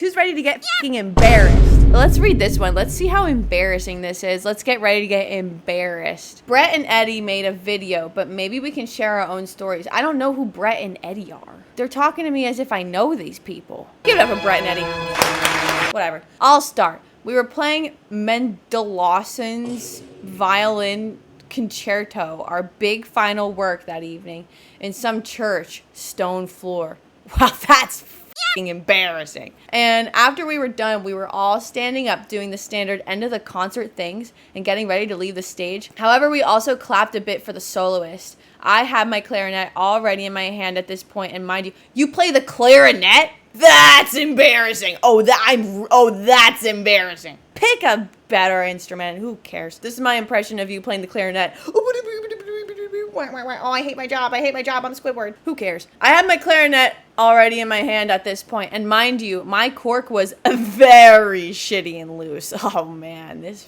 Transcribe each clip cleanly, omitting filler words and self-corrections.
Who's ready to get fucking embarrassed? Let's read this one. Let's see how embarrassing this is. Let's get ready to get embarrassed. Brett and Eddie made a video, but maybe we can share our own stories. I don't know who Brett and Eddie are. They're talking to me as if I know these people. Give it up for Brett and Eddie. Whatever. I'll start. We were playing Mendelssohn's violin concerto, our big final work that evening, in some church, stone floor. Wow, that's embarrassing. And after we were done, we were all standing up doing the standard end of the concert things and getting ready to leave the stage. However, we also clapped a bit for the soloist. I had my clarinet already in my hand at this point, and mind you, you play the clarinet? That's embarrassing. That's embarrassing. Pick a better instrument. Who cares? This is my impression of you playing the clarinet. Oh, I hate my job. I'm Squidward. Who cares? I had my clarinet already in my hand at this point, and mind you, my cork was very shitty and loose. Oh man, this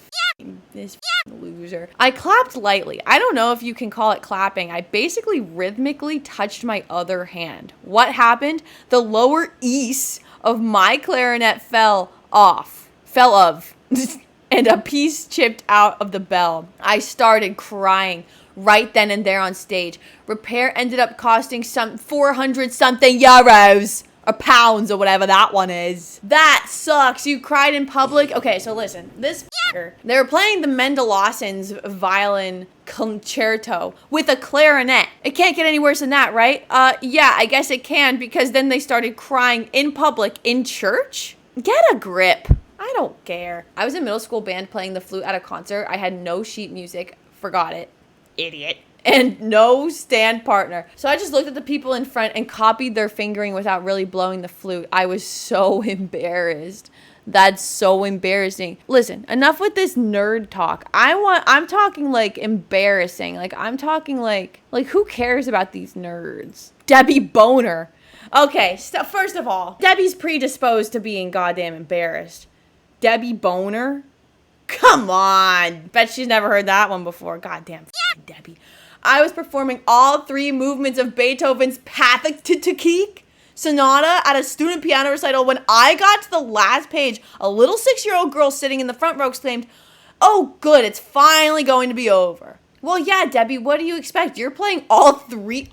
loser. I clapped lightly. I don't know if you can call it clapping. I basically rhythmically touched my other hand. What happened? The lower east of my clarinet fell off. And a piece chipped out of the bell. I started crying right then and there on stage. Repair ended up costing some 400 something euros or pounds or whatever that one is. That sucks. You cried in public. Okay, so listen, this they were playing the Mendelssohn's violin concerto with a clarinet. It can't get any worse than that, right? Yeah, I guess it can, because then they started crying in public in church. Get a grip. I don't care. I was in middle school band playing the flute at a concert. I had no sheet music. Forgot it. Idiot. And no stand partner. So I just looked at the people in front and copied their fingering without really blowing the flute. I was so embarrassed. That's so embarrassing. Listen, enough with this nerd talk. I'm talking like embarrassing. Like I'm talking like who cares about these nerds? Debbie Boner. Okay, so first of all, Debbie's predisposed to being goddamn embarrassed. Debbie Boner? Come on. Bet she's never heard that one before. Goddamn Debbie. I was performing all 3 movements of Beethoven's Pathetic Sonata at a student piano recital. When I got to the last page, a little 6-year-old girl sitting in the front row exclaimed, "Oh, good, it's finally going to be over." Well, yeah, Debbie, what do you expect? You're playing all three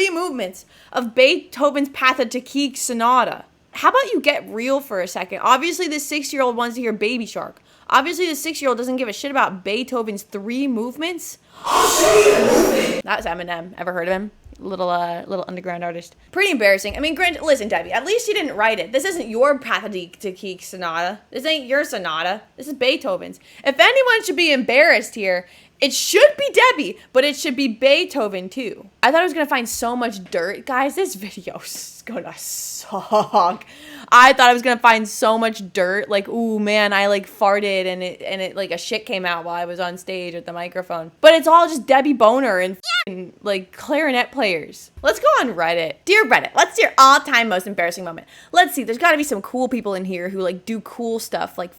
movements of Beethoven's Pathetic Sonata. How about you get real for a second? Obviously, this 6-year-old wants to hear Baby Shark. Obviously, this 6-year-old doesn't give a shit about Beethoven's 3 movements. That's Eminem. Ever heard of him? Little underground artist. Pretty embarrassing. I mean, listen, Debbie, at least you didn't write it. This isn't your Pathetic Sonata. This ain't your sonata. This is Beethoven's. If anyone should be embarrassed here, it should be Debbie, but it should be Beethoven too. I thought I was going to find so much dirt. Guys, this video is going to suck. I thought I was going to find so much dirt. Like, ooh, man, I like farted and it like a shit came out while I was on stage with the microphone. But it's all just Debbie Boner and like clarinet players. Let's go on Reddit. Dear Reddit, what's your all-time most embarrassing moment? Let's see. There's got to be some cool people in here who like do cool stuff like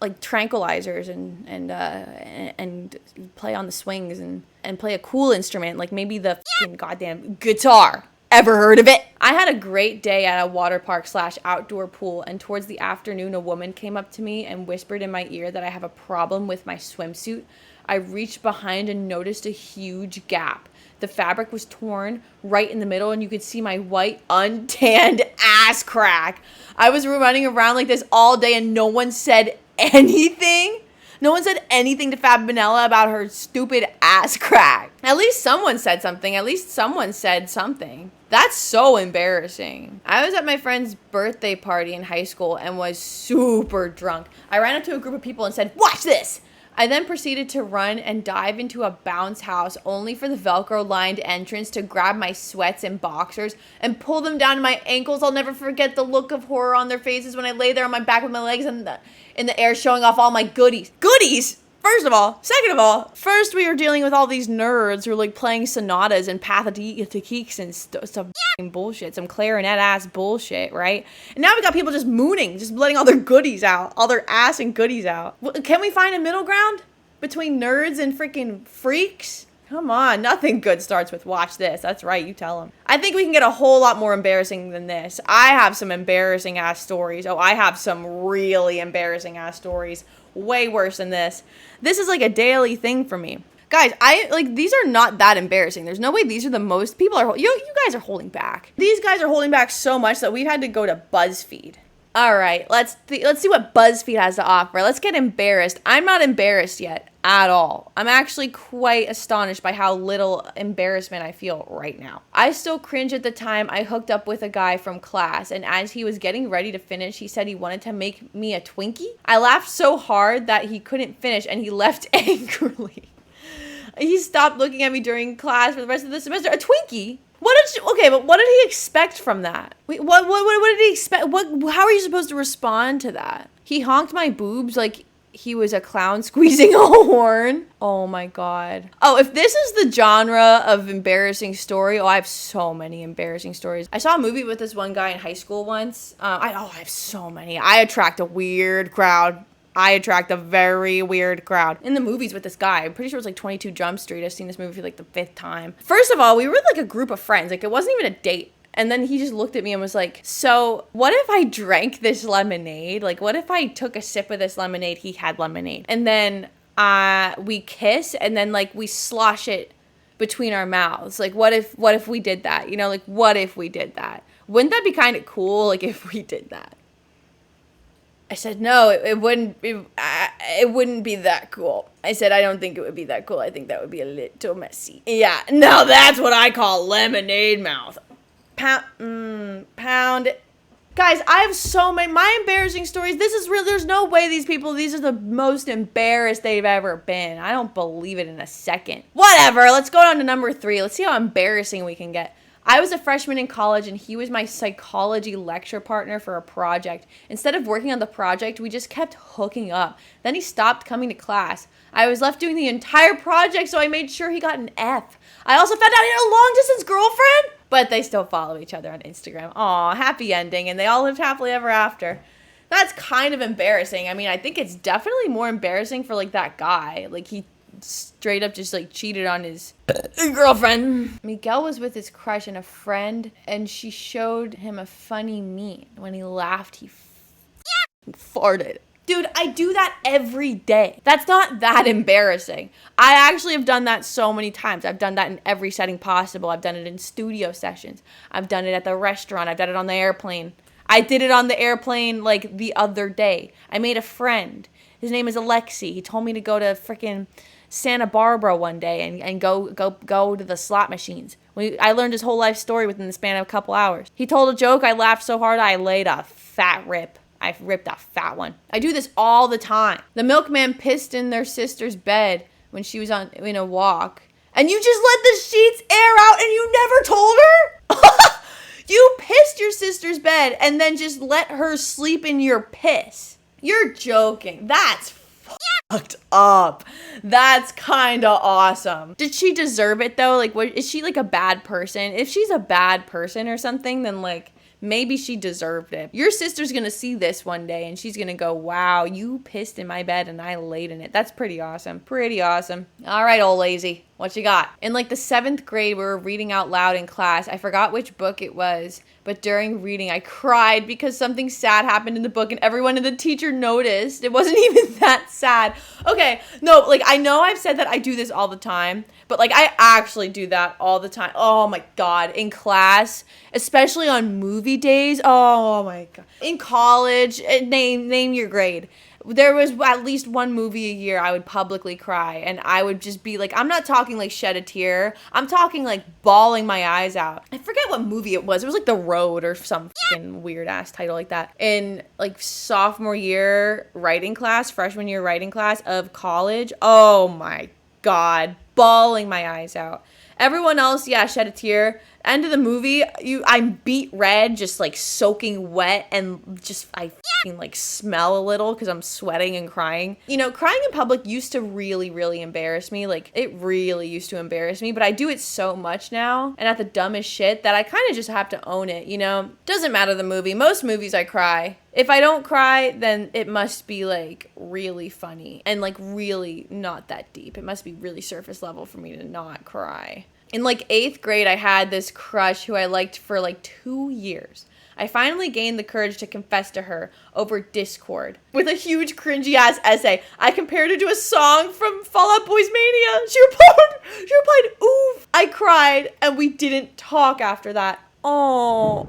like tranquilizers and play on the swings and play a cool instrument, like maybe the goddamn guitar. Ever heard of it? I had a great day at a water park / outdoor pool, and towards the afternoon, a woman came up to me and whispered in my ear that I have a problem with my swimsuit. I reached behind and noticed a huge gap. The fabric was torn right in the middle, and you could see my white, untanned ass crack. I was running around like this all day, and no one said anything. No one said anything to Fab Manella about her stupid ass crack. At least someone said something. That's so embarrassing. I was at my friend's birthday party in high school and was super drunk. I ran up to a group of people and said, "Watch this!" I then proceeded to run and dive into a bounce house, only for the Velcro-lined entrance to grab my sweats and boxers and pull them down to my ankles. I'll never forget the look of horror on their faces when I lay there on my back with my legs in the air, showing off all my goodies. Goodies! First of all. Second of all, first we were dealing with all these nerds who are like playing sonatas and pathetiques and some bullshit, some clarinet ass bullshit, right? And now we got people just mooning, just letting all their goodies out, all their ass and goodies out. Can we find a middle ground between nerds and freaking freaks? Come on, nothing good starts with watch this. That's right, you tell him. I think we can get a whole lot more embarrassing than this. I have some embarrassing ass stories. Oh, I have some really embarrassing ass stories. Way worse than this. This is like a daily thing for me. Guys, these are not that embarrassing. There's no way these are the most, you guys are holding back. These guys are holding back so much that we've had to go to BuzzFeed. All right, let's see what BuzzFeed has to offer. Let's get embarrassed. I'm not embarrassed yet at all. I'm actually quite astonished by how little embarrassment I feel right now. I still cringe at the time I hooked up with a guy from class, and as he was getting ready to finish, he said he wanted to make me a Twinkie. I laughed so hard that he couldn't finish, and he left angrily. He stopped looking at me during class for the rest of the semester. A Twinkie? But what did he expect from that? Wait, what did he expect? How are you supposed to respond to that? He honked my boobs like he was a clown squeezing a horn. Oh my God. Oh, if this is the genre of embarrassing story, I have so many embarrassing stories. I saw a movie with this one guy in high school once. I have so many. I attract a weird crowd. I attract a very weird crowd. In the movies with this guy, I'm pretty sure it was like 22 Jump Street. I've seen this movie for like the 5th time. First of all, we were like a group of friends. Like it wasn't even a date. And then he just looked at me and was like, so what if I drank this lemonade? Like what if I took a sip of this lemonade? He had lemonade. And then we kiss and then like we slosh it between our mouths. Like what if we did that? You know, like what if we did that? Wouldn't that be kind of cool? Like if we did that? I said, no, it wouldn't be that cool. I said, I don't think it would be that cool. I think that would be a little messy. Yeah, now that's what I call lemonade mouth. Pound. Guys, I have so many, my embarrassing stories. This is real. There's no way these are the most embarrassed they've ever been. I don't believe it in a second. Whatever, let's go on to number 3. Let's see how embarrassing we can get. I was a freshman in college and he was my psychology lecture partner for a project. Instead of working on the project, we just kept hooking up. Then he stopped coming to class. I was left doing the entire project, so I made sure he got an F. I also found out he had a long-distance girlfriend, but they still follow each other on Instagram. Aw, happy ending, and they all lived happily ever after. That's kind of embarrassing. I mean, I think it's definitely more embarrassing for, like, that guy. Like, he straight up just like cheated on his girlfriend. Miguel was with his crush and a friend, and she showed him a funny meme. When he laughed, he farted. Dude, I do that every day. That's not that embarrassing. I actually have done that so many times. I've done that in every setting possible. I've done it in studio sessions. I've done it at the restaurant. I've done it on the airplane. I did it on the airplane like the other day. I made a friend. His name is Alexi. He told me to go to freaking Santa Barbara one day and go to the slot machines. I learned his whole life story within the span of a couple hours. He told a joke. I laughed so hard I laid a fat rip. I ripped a fat one. I do this all the time. The milkman pissed in their sister's bed when she was in a walk. And you just let the sheets air out and you never told her? You pissed your sister's bed and then just let her sleep in your piss. You're joking. That's fucked up. That's kind of awesome. Did she deserve it though? Like, is she like a bad person? If she's a bad person or something, then like maybe she deserved it. Your sister's gonna see this one day and she's gonna go, wow, you pissed in my bed and I laid in it. That's pretty awesome. Pretty awesome. All right, old lazy. What you got? In like the 7th grade, we were reading out loud in class. I forgot which book it was, but during reading, I cried because something sad happened in the book and everyone and the teacher noticed. It wasn't even that sad. Okay, no, like I know I've said that I do this all the time, but like I actually do that all the time. Oh my God, in class, especially on movie days. Oh my God. In college, name your grade. There was at least one movie a year I would publicly cry, and I would just be like, I'm not talking like shed a tear. I'm talking like bawling my eyes out. I forget what movie it was. It was like The Road or some fucking weird ass title like that. In like sophomore year writing class, freshman year writing class of college. Oh my God, bawling my eyes out. Everyone else, yeah, shed a tear. End of the movie, I'm beat red, just like soaking wet, and just I like smell a little because I'm sweating and crying. You know, crying in public used to really, really embarrass me. Like, it really used to embarrass me, but I do it so much now and at the dumbest shit that I kind of just have to own it, you know? Doesn't matter the movie. Most movies I cry. If I don't cry, then it must be like really funny and like really not that deep. It must be really surface level for me to not cry. In like 8th grade, I had this crush who I liked for like 2 years. I finally gained the courage to confess to her over Discord with a huge cringy ass essay. I compared her to a song from Fall Out Boy's Mania. She replied, oof. I cried and we didn't talk after that. Oh.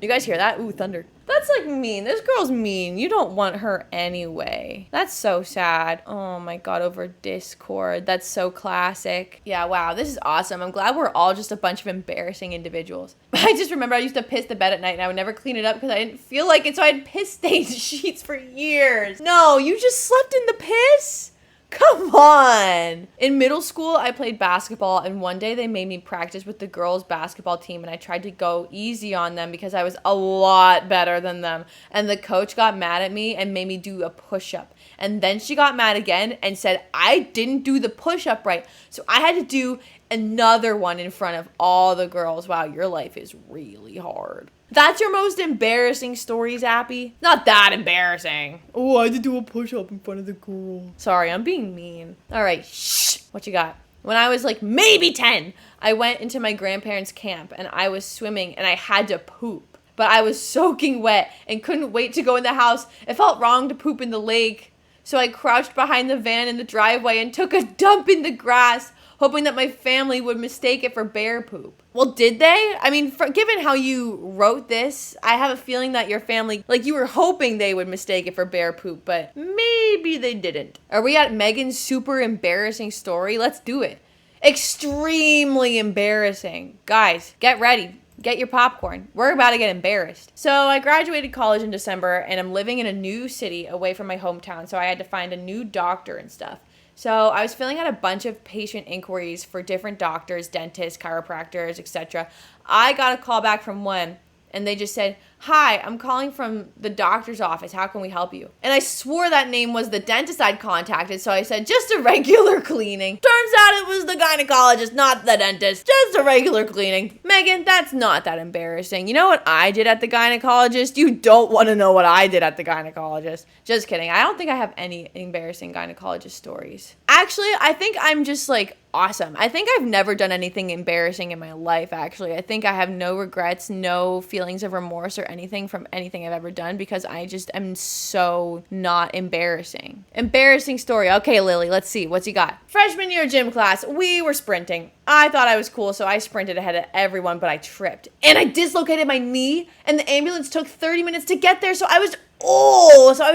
You guys hear that? Ooh, thunder. That's like mean. This girl's mean. You don't want her anyway. That's so sad. Oh my God, over Discord. That's so classic. Yeah, wow, this is awesome. I'm glad we're all just a bunch of embarrassing individuals. I just remember I used to piss the bed at night and I would never clean it up because I didn't feel like it, so I had piss-stained sheets for years. No, you just slept in the piss? Come on. In middle school, I played basketball, and one day they made me practice with the girls' basketball team, and I tried to go easy on them because I was a lot better than them. And the coach got mad at me and made me do a push-up. And then she got mad again and said I didn't do the push-up right. So I had to do another one in front of all the girls. Wow, your life is really hard. That's your most embarrassing story, Zappy? Not that embarrassing. Oh, I had to do a push-up in front of the girl. Sorry, I'm being mean. All right, shh. What you got? When I was like maybe 10, I went into my grandparents' camp and I was swimming and I had to poop. But I was soaking wet and couldn't wait to go in the house. It felt wrong to poop in the lake. So I crouched behind the van in the driveway and took a dump in the grass, hoping that my family would mistake it for bear poop. Well, did they? I mean, given how you wrote this, I have a feeling that your family, like you were hoping they would mistake it for bear poop, but maybe they didn't. Are we at Megan's super embarrassing story? Let's do it. Extremely embarrassing. Guys, get ready. Get your popcorn. We're about to get embarrassed. So I graduated college in December and I'm living in a new city away from my hometown, so I had to find a new doctor and stuff. So I was filling out a bunch of patient inquiries for different doctors, dentists, chiropractors, etc. I got a call back from one and they just said, "Hi, I'm calling from the doctor's office. How can we help you?" And I swore that name was the dentist I'd contacted, so I said, "Just a regular cleaning." Turns out it was the gynecologist, not the dentist. Just a regular cleaning. Megan, that's not that embarrassing. You know what I did at the gynecologist? You don't want to know what I did at the gynecologist. Just kidding. I don't think I have any embarrassing gynecologist stories. Actually, I think I'm just like awesome. I think I've never done anything embarrassing in my life, actually. I think I have no regrets, no feelings of remorse or anything from anything I've ever done because I just am so not embarrassing. Embarrassing story. Okay, Lily, let's see. What's you got? Freshman year gym class, we were sprinting. I thought I was cool, so I sprinted ahead of everyone, but I tripped. And I dislocated my knee, and the ambulance took 30 minutes to get there, so I was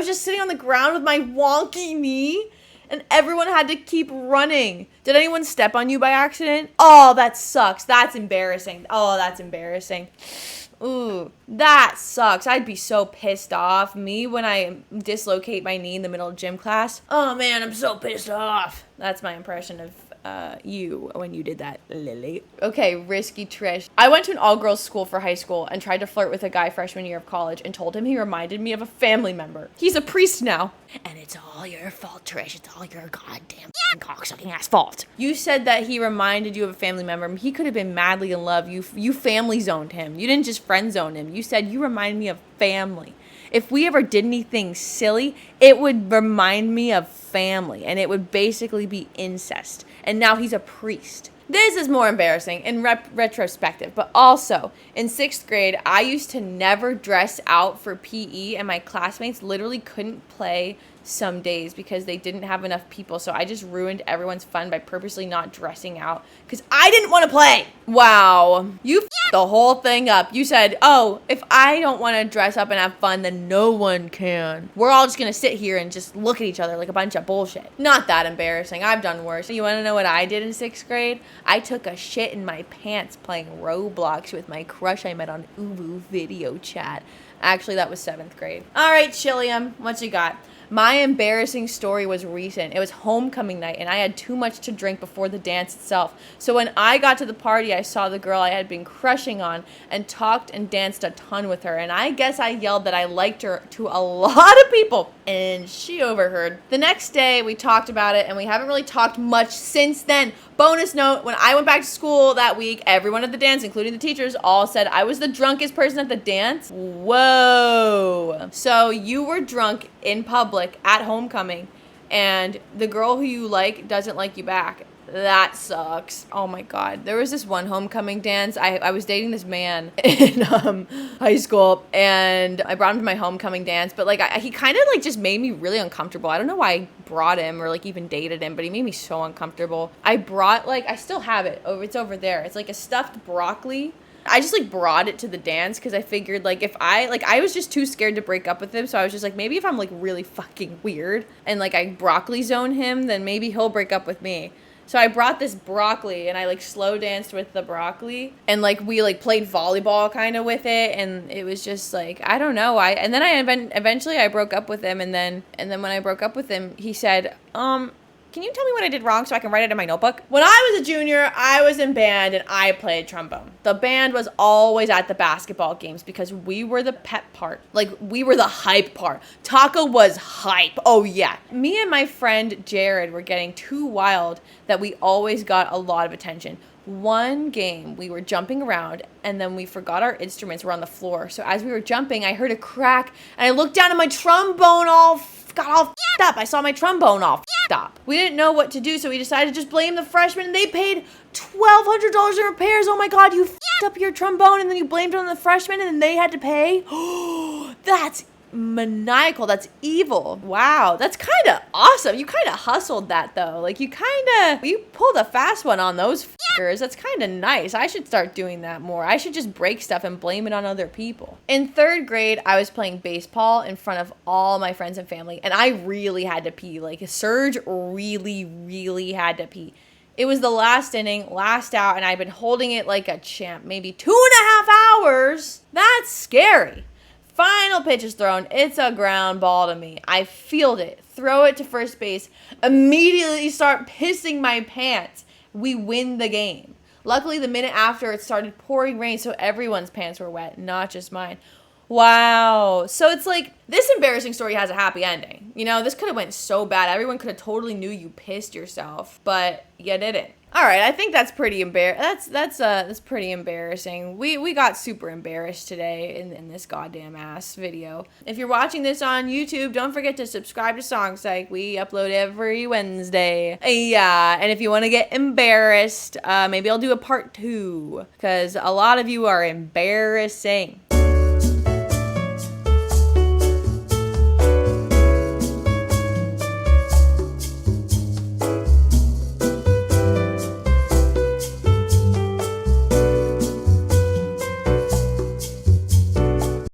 just sitting on the ground with my wonky knee. And everyone had to keep running. Did anyone step on you by accident? Oh, that sucks. That's embarrassing. Oh, that's embarrassing. Ooh, that sucks. I'd be so pissed off. Me, when I dislocate my knee in the middle of gym class. Oh, man, I'm so pissed off. That's my impression of you when you did that, Lily. Okay, risky Trish. I went to an all-girls school for high school and tried to flirt with a guy freshman year of college and told him he reminded me of a family member. He's a priest now. And it's all your fault, Trish. It's all your goddamn cocksucking ass fault. You said that he reminded you of a family member. He could have been madly in love. You family zoned him. You didn't just friend zone him. You said you remind me of family. If we ever did anything silly, it would remind me of family, and it would basically be incest. And now he's a priest. This is more embarrassing in retrospective, but also in 6th grade, I used to never dress out for PE, and my classmates literally couldn't play some days because they didn't have enough people. So I just ruined everyone's fun by purposely not dressing out because I didn't want to play. Wow. You f***ed the whole thing up. You said, oh, if I don't want to dress up and have fun, then no one can. We're all just going to sit here and just look at each other like a bunch of bullshit. Not that embarrassing. I've done worse. You want to know what I did in 6th grade? I took a shit in my pants playing Roblox with my crush I met on Ubu video chat. Actually, that was 7th grade. All right, Chilliam, what you got? My embarrassing story was recent. It was homecoming night, and I had too much to drink before the dance itself. So when I got to the party, I saw the girl I had been crushing on and talked and danced a ton with her. And I guess I yelled that I liked her to a lot of people, and she overheard. The next day, we talked about it, and we haven't really talked much since then. Bonus note, when I went back to school that week, everyone at the dance, including the teachers, all said I was the drunkest person at the dance. Whoa. So you were drunk in public at homecoming, and the girl who you like doesn't like you back. That sucks. Oh my God. There was this one homecoming dance. I was dating this man in high school, and I brought him to my homecoming dance, but like he kind of like just made me really uncomfortable. I don't know why I brought him or like even dated him, but he made me so uncomfortable. I brought like, I still have it. It's over there. It's like a stuffed broccoli. I just like brought it to the dance because I figured like if I was just too scared to break up with him, so I was just like, maybe if I'm like really fucking weird and like I broccoli zone him, then maybe he'll break up with me. So I brought this broccoli and I like slow danced with the broccoli, and like we like played volleyball kind of with it, and it was just like, I don't know. And then eventually I broke up with him, and then when I broke up with him, he said, can you tell me what I did wrong so I can write it in my notebook? When I was a junior, I was in band and I played trombone. The band was always at the basketball games because we were the pep part. Like, we were the hype part. Taco was hype. Oh, yeah. Me and my friend Jared were getting too wild that we always got a lot of attention. One game, we were jumping around, and then we forgot our instruments were on the floor. So as we were jumping, I heard a crack, and I looked down at my trombone got all f***ed up. I saw my trombone all f***ed up. We didn't know what to do, so we decided to just blame the freshmen, and they paid $1,200 in repairs. Oh my God, you f***ed up your trombone, and then you blamed it on the freshmen, and then they had to pay? That's maniacal. That's evil. Wow, that's kind of awesome. You kind of hustled that though. Like you pulled a fast one on those f***ers. That's kind of nice. I should start doing that more. I should just break stuff and blame it on other people. In third grade, I was playing baseball in front of all my friends and family, and I really had to pee. Like Serge really had to pee. It was the last inning, last out, and I've been holding it like a champ, maybe 2.5 hours. That's scary. Final pitch is thrown. It's a ground ball to me. I field it, throw it to first base, immediately start pissing my pants. We win the game. Luckily, the minute after, it started pouring rain, so everyone's pants were wet, not just mine. Wow. So it's like, this embarrassing story has a happy ending. You know, this could have went so bad. Everyone could have totally knew you pissed yourself, but you didn't. All right, I think that's pretty that's pretty embarrassing. We got super embarrassed today in this goddamn ass video. If you're watching this on YouTube, don't forget to subscribe to Songpsych. We upload every Wednesday. Yeah, and if you want to get embarrassed, maybe I'll do a part 2 because a lot of you are embarrassing.